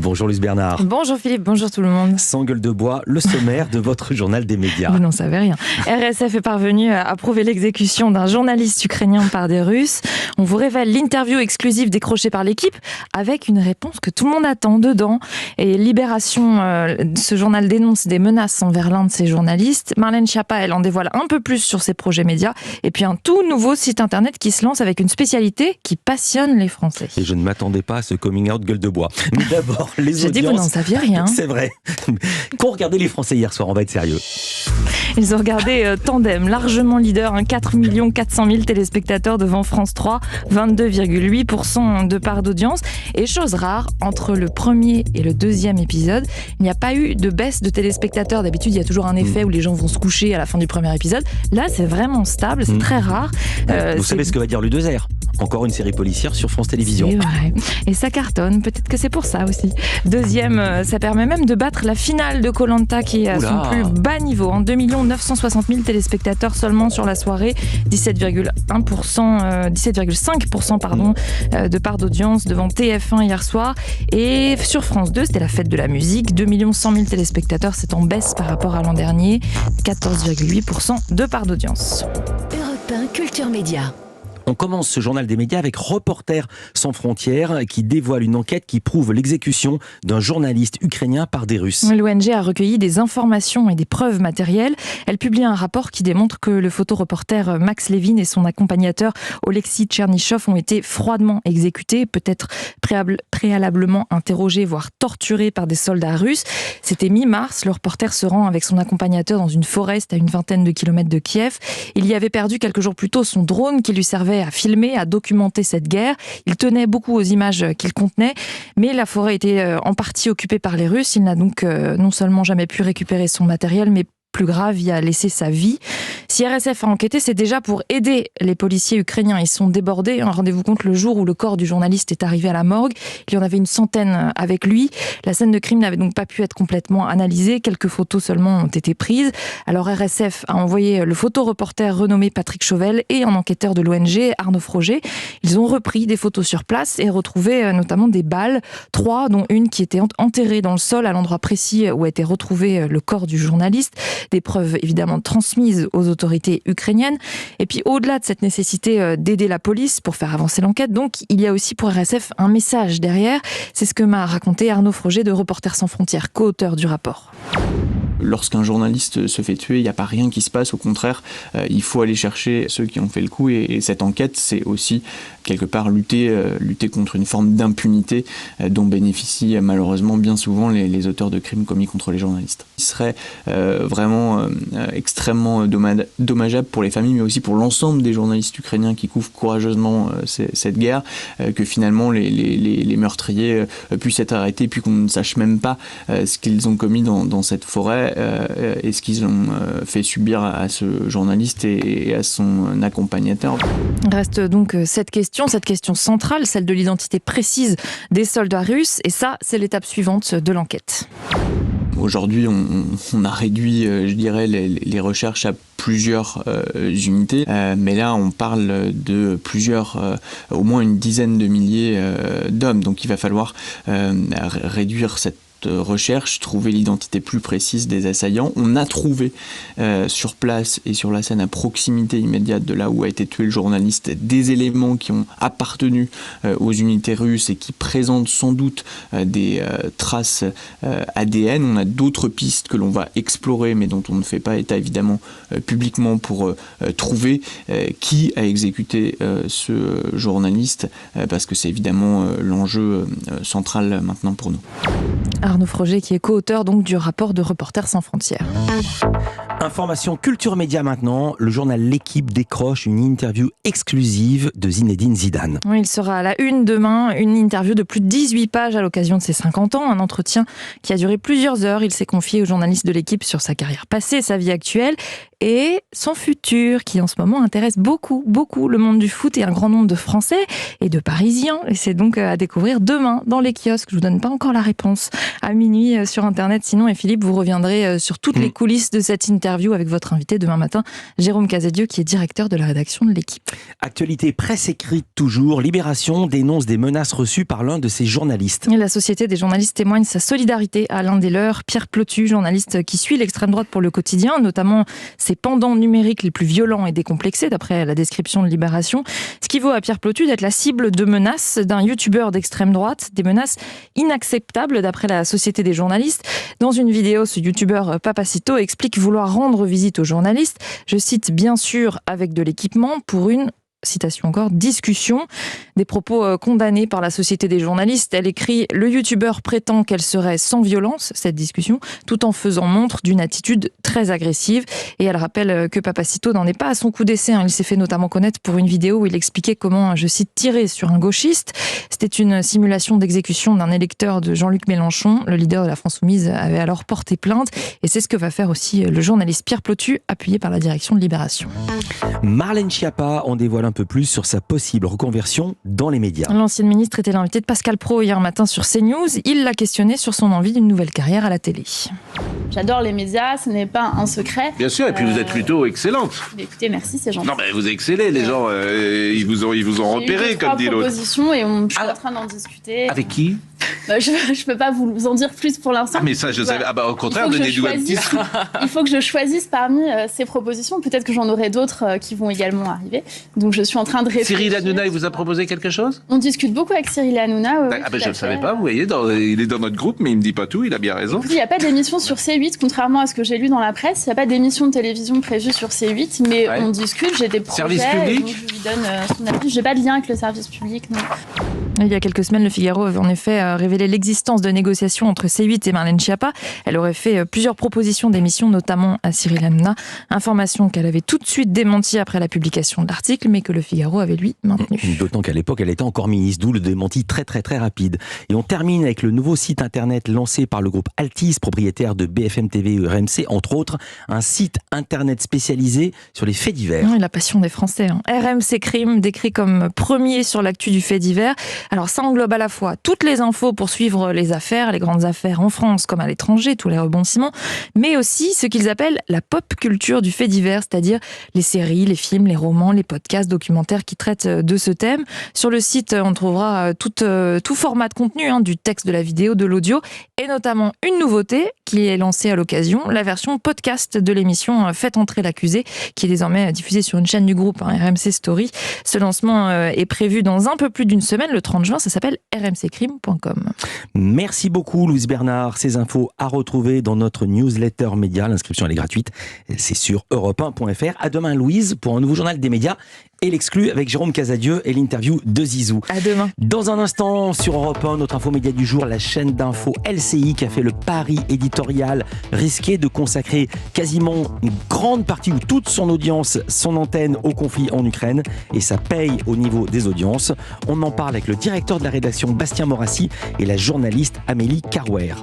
Bonjour Luce Bernard. Bonjour Philippe, bonjour tout le monde. Sans gueule de bois, le sommaire de votre journal des médias. Vous n'en savez rien. RSF est parvenu à approuver l'exécution d'un journaliste ukrainien par des Russes. On vous révèle l'interview exclusive décrochée par l'équipe avec une réponse que tout le monde attend dedans. Et Libération, ce journal dénonce des menaces envers l'un de ses journalistes. Marlène Schiappa, elle en dévoile un peu plus sur ses projets médias. Et puis un tout nouveau site internet qui se lance avec une spécialité qui passionne les Français. Et je ne m'attendais pas à ce coming out gueule de bois. Mais d'abord, les audiences... J'ai dit que vous n'en saviez rien. C'est vrai. Qu'ont regardé les Français hier soir, on va être sérieux. Ils ont regardé Tandem, largement leader, 4 400 000 téléspectateurs devant France 3, 22,8% de part d'audience. Et chose rare, entre le premier et le deuxième épisode, il n'y a pas eu de baisse de téléspectateurs. D'habitude, il y a toujours un effet où les gens vont se coucher à la fin du premier épisode. Là, c'est vraiment stable, c'est très rare. Vous savez ce que va dire Ludozer ? Encore une série policière sur France Télévisions. C'est vrai. Et ça cartonne, peut-être que c'est pour ça aussi. Deuxième, ça permet même de battre la finale de Koh-Lanta qui est à son plus bas niveau. 2 960 000 téléspectateurs seulement sur la soirée, 17,5% de part d'audience devant TF1 hier soir. Et sur France 2, c'était la fête de la musique, 2 100 000 téléspectateurs, c'est en baisse par rapport à l'an dernier, 14,8% de part d'audience. Europe 1 Culture Média. On commence ce journal des médias avec Reporters sans frontières qui dévoile une enquête qui prouve l'exécution d'un journaliste ukrainien par des Russes. L'ONG a recueilli des informations et des preuves matérielles. Elle publie un rapport qui démontre que le photoreporter Max Levin et son accompagnateur Oleksiy Tchernyshov ont été froidement exécutés, peut-être préalablement interrogés, voire torturés par des soldats russes. C'était mi-mars, le reporter se rend avec son accompagnateur dans une forêt à une vingtaine de kilomètres de Kiev. Il y avait perdu quelques jours plus tôt son drone qui lui servait à filmer, à documenter cette guerre. Il tenait beaucoup aux images qu'il contenait, mais la forêt était en partie occupée par les Russes. Il n'a donc non seulement jamais pu récupérer son matériel, mais plus grave, il a laissé sa vie. Si RSF a enquêté, c'est déjà pour aider les policiers ukrainiens. Ils sont débordés. Rendez-vous compte, le jour où le corps du journaliste est arrivé à la morgue, il y en avait une centaine avec lui. La scène de crime n'avait donc pas pu être complètement analysée. Quelques photos seulement ont été prises. Alors RSF a envoyé le photoreporter renommé Patrick Chauvel et un enquêteur de l'ONG, Arnaud Froger. Ils ont repris des photos sur place et retrouvé notamment des balles, 3, dont une qui était enterrée dans le sol à l'endroit précis où a été retrouvé le corps du journaliste. Des preuves évidemment transmises aux autorités ukrainiennes. Et puis au-delà de cette nécessité d'aider la police pour faire avancer l'enquête, donc il y a aussi pour RSF un message derrière. C'est ce que m'a raconté Arnaud Froger de Reporters sans frontières, co-auteur du rapport. Lorsqu'un journaliste se fait tuer, il n'y a pas rien qui se passe, au contraire, il faut aller chercher ceux qui ont fait le coup et cette enquête, c'est aussi quelque part lutter contre une forme d'impunité dont bénéficient malheureusement bien souvent les auteurs de crimes commis contre les journalistes. Il serait vraiment extrêmement dommageable pour les familles, mais aussi pour l'ensemble des journalistes ukrainiens qui couvrent courageusement cette guerre, que finalement les meurtriers puissent être arrêtés puis qu'on ne sache même pas ce qu'ils ont commis dans cette forêt. Et ce qu'ils ont fait subir à ce journaliste et à son accompagnateur. Reste donc cette question centrale, celle de l'identité précise des soldats russes, et ça, c'est l'étape suivante de l'enquête. Aujourd'hui, on a réduit, je dirais, les recherches à plusieurs unités, mais là, on parle de plusieurs, au moins une dizaine de milliers d'hommes, donc il va falloir réduire cette recherche, trouver l'identité plus précise des assaillants. On a trouvé sur place et sur la scène à proximité immédiate de là où a été tué le journaliste des éléments qui ont appartenu aux unités russes et qui présentent sans doute des traces ADN. On a d'autres pistes que l'on va explorer mais dont on ne fait pas état évidemment publiquement pour trouver qui a exécuté ce journaliste parce que c'est évidemment l'enjeu central maintenant pour nous. Arnaud Froger qui est co-auteur donc du rapport de Reporters sans frontières. Information culture média maintenant, le journal L'équipe décroche une interview exclusive de Zinedine Zidane. Oui, il sera à la une demain, une interview de plus de 18 pages à l'occasion de ses 50 ans, un entretien qui a duré plusieurs heures. Il s'est confié aux journalistes de l'équipe sur sa carrière passée, sa vie actuelle et son futur qui en ce moment intéresse beaucoup le monde du foot et un grand nombre de Français et de Parisiens. Et c'est donc à découvrir demain dans les kiosques. Je vous donne pas encore la réponse à minuit sur Internet. Sinon, et Philippe, vous reviendrez sur toutes les coulisses de cette interview avec votre invité demain matin, Jérôme Casadieu, qui est directeur de la rédaction de l'Équipe. Actualité presse écrite toujours. Libération dénonce des menaces reçues par l'un de ses journalistes. La Société des journalistes témoigne sa solidarité à l'un des leurs, Pierre Plotu, journaliste qui suit l'extrême droite pour le quotidien, notamment ses pendants numériques les plus violents et décomplexés, d'après la description de Libération. Ce qui vaut à Pierre Plotu d'être la cible de menaces d'un youtubeur d'extrême droite, des menaces inacceptables d'après la Société des journalistes. Dans une vidéo, ce youtubeur Papacito explique vouloir rendre visite aux journalistes, je cite, bien sûr avec de l'équipement pour une citation encore, discussion. Des propos condamnés par la Société des journalistes. Elle écrit « Le youtubeur prétend qu'elle serait sans violence, cette discussion, tout en faisant montre d'une attitude très agressive. » Et elle rappelle que Papacito n'en est pas à son coup d'essai. Il s'est fait notamment connaître pour une vidéo où il expliquait comment, je cite, tirer sur un gauchiste. C'était une simulation d'exécution d'un électeur de Jean-Luc Mélenchon. Le leader de la France Insoumise avait alors porté plainte. Et c'est ce que va faire aussi le journaliste Pierre Plotu, appuyé par la direction de Libération. Marlène Schiappa en dévoile un peu plus sur sa possible reconversion dans les médias. L'ancienne ministre était l'invitée de Pascal Praud hier matin sur CNews. Il l'a questionné sur son envie d'une nouvelle carrière à la télé. J'adore les médias, ce n'est pas un secret. Bien sûr, et puis vous êtes plutôt excellente. Écoutez, merci, c'est gentil. Non, mais vous excellez, les gens, ils vous ont repéré, comme dit l'autre. Propositions et je suis en train d'en discuter. Avec qui ? Je peux pas vous en dire plus pour l'instant. Ah, mais ça, je savais. Ah, bah, au contraire, donnez-nous un petit scoop. Il faut que je choisisse parmi ces propositions. Peut-être que j'en aurai d'autres qui vont également arriver. Donc, je suis en train de réfléchir. Cyril Hanouna, il vous a proposé quelque chose ? On discute beaucoup avec Cyril Hanouna. Ah, ben je ne savais pas, vous voyez, il est dans notre groupe, mais il me dit pas tout, il a bien raison. Il n'y a pas d'émission sur C8, contrairement à ce que j'ai lu dans la presse. Il n'y a pas d'émission de télévision prévue sur C8, mais on discute, j'ai des projets. Service public ? Donc je lui donne son avis. Je n'ai pas de lien avec le service public, non. Il y a quelques semaines, Le Figaro avait en effet révélé l'existence de négociations entre C8 et Marlène Schiappa. Elle aurait fait plusieurs propositions d'émissions, notamment à Cyril Hanouna. Information qu'elle avait tout de suite démentie après la publication de l'article, mais que Le Figaro avait lui maintenue. D'autant qu'à l'époque, elle était encore ministre, d'où le démenti très rapide. Et on termine avec le nouveau site internet lancé par le groupe Altis, propriétaire de BFM TV et RMC, entre autres, un site internet spécialisé sur les faits divers. La passion des Français. RMC Crime, décrit comme premier sur l'actu du fait divers. Alors ça englobe à la fois toutes les infos pour suivre les affaires, les grandes affaires en France comme à l'étranger, tous les rebondissements, mais aussi ce qu'ils appellent la pop culture du fait divers, c'est-à-dire les séries, les films, les romans, les podcasts, documentaires qui traitent de ce thème. Sur le site, on trouvera tout format de contenu, du texte, de la vidéo, de l'audio, et notamment une nouveauté qui est lancée à l'occasion, la version podcast de l'émission Faites entrer l'accusé, qui est désormais diffusée sur une chaîne du groupe, RMC Story. Ce lancement est prévu dans un peu plus d'une semaine, le 30 juin, ça s'appelle rmccrime.com. Merci beaucoup Louise Bernard. Ces infos à retrouver dans notre newsletter média. L'inscription elle est gratuite. C'est sur europe1.fr. À demain Louise pour un nouveau journal des médias et l'exclu avec Jérôme Casadieu et l'interview de Zizou. À demain. Dans un instant sur Europe 1, notre info média du jour, la chaîne d'info LCI qui a fait le pari éditorial risqué de consacrer quasiment une grande partie ou toute son audience, son antenne au conflit en Ukraine, et ça paye au niveau des audiences. On en parle avec le directeur de la rédaction Bastien Morassi et la journaliste Amélie Carwer.